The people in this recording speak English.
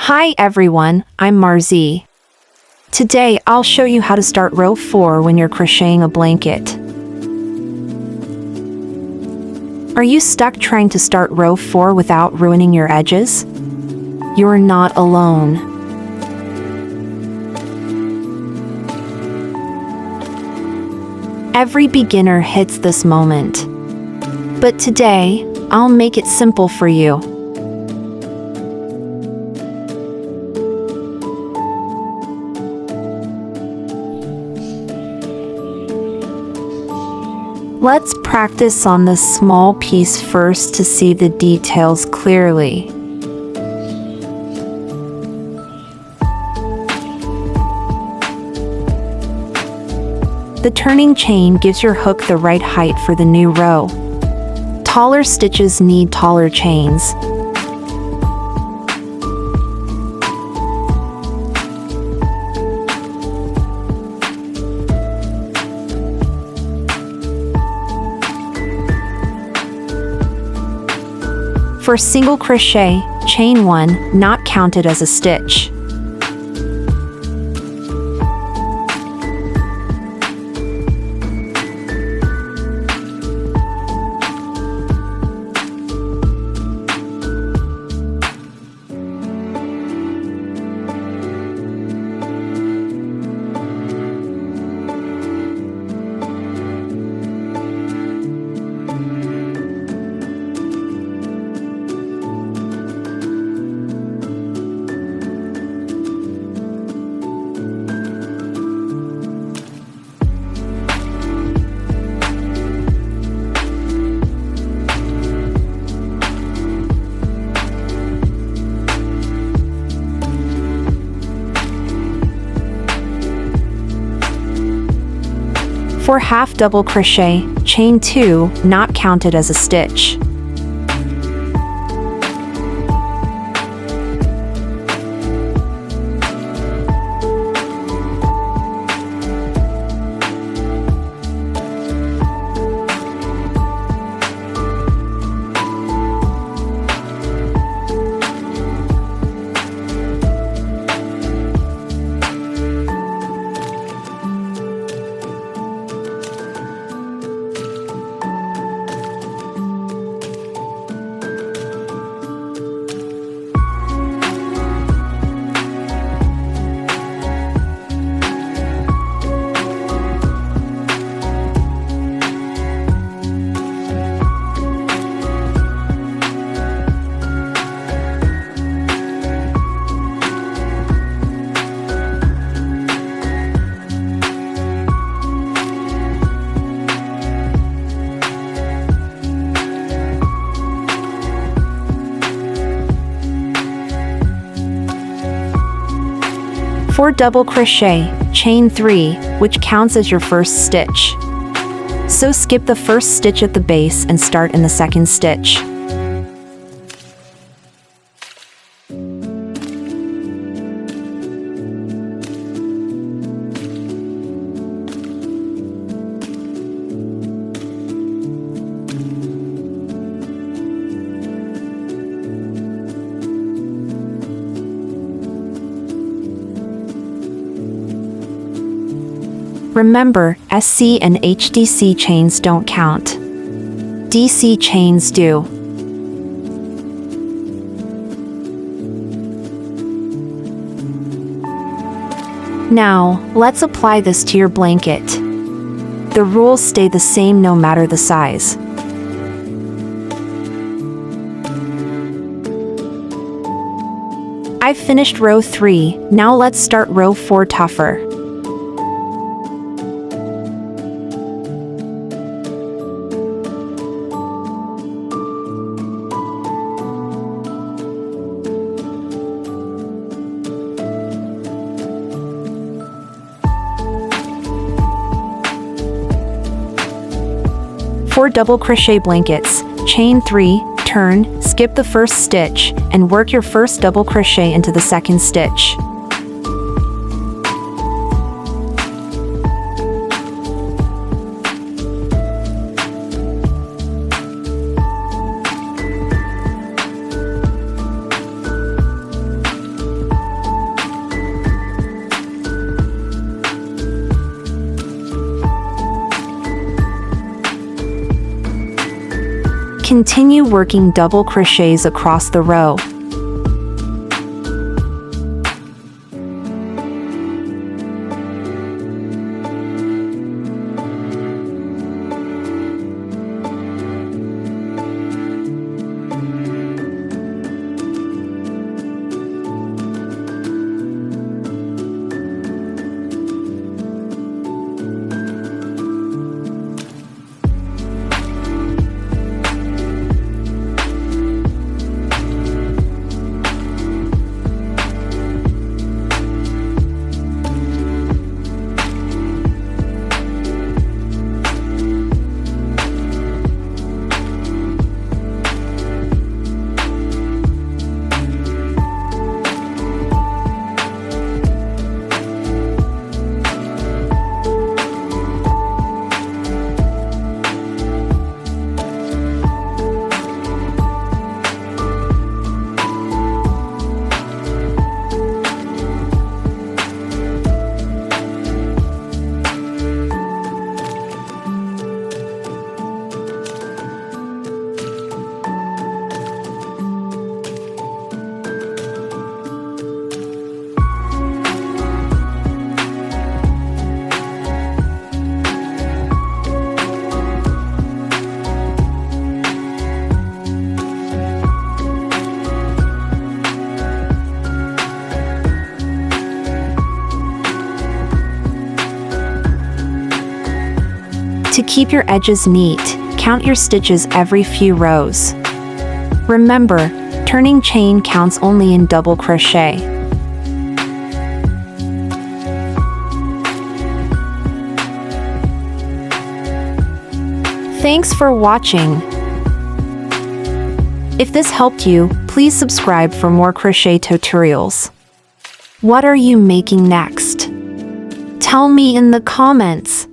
Hi everyone, I'm Marzie. Today I'll show you how to start row 4 when you're crocheting a blanket. Are you stuck trying to start row 4 without ruining your edges? You're not alone. Every beginner hits this moment. But today, I'll make it simple for you. Let's practice on this small piece first to see the details clearly. The turning chain gives your hook the right height for the new row. Taller stitches need taller chains. For single crochet, chain 1, not counted as a stitch. For half double crochet, chain 2, not counted as a stitch. For double crochet, chain 3, which counts as your first stitch. So skip the first stitch at the base and start in the second stitch. Remember, SC and HDC chains don't count. DC chains do. Now, let's apply this to your blanket. The rules stay the same no matter the size. I've finished row 3, now let's start row 4 tougher. For double crochet blankets, chain 3, turn, skip the first stitch, and work your first double crochet into the second stitch. Continue working double crochets across the row. To keep your edges neat, count your stitches every few rows. Remember, turning chain counts only in double crochet. Thanks for watching. If this helped you, please subscribe for more crochet tutorials. What are you making next? Tell me in the comments.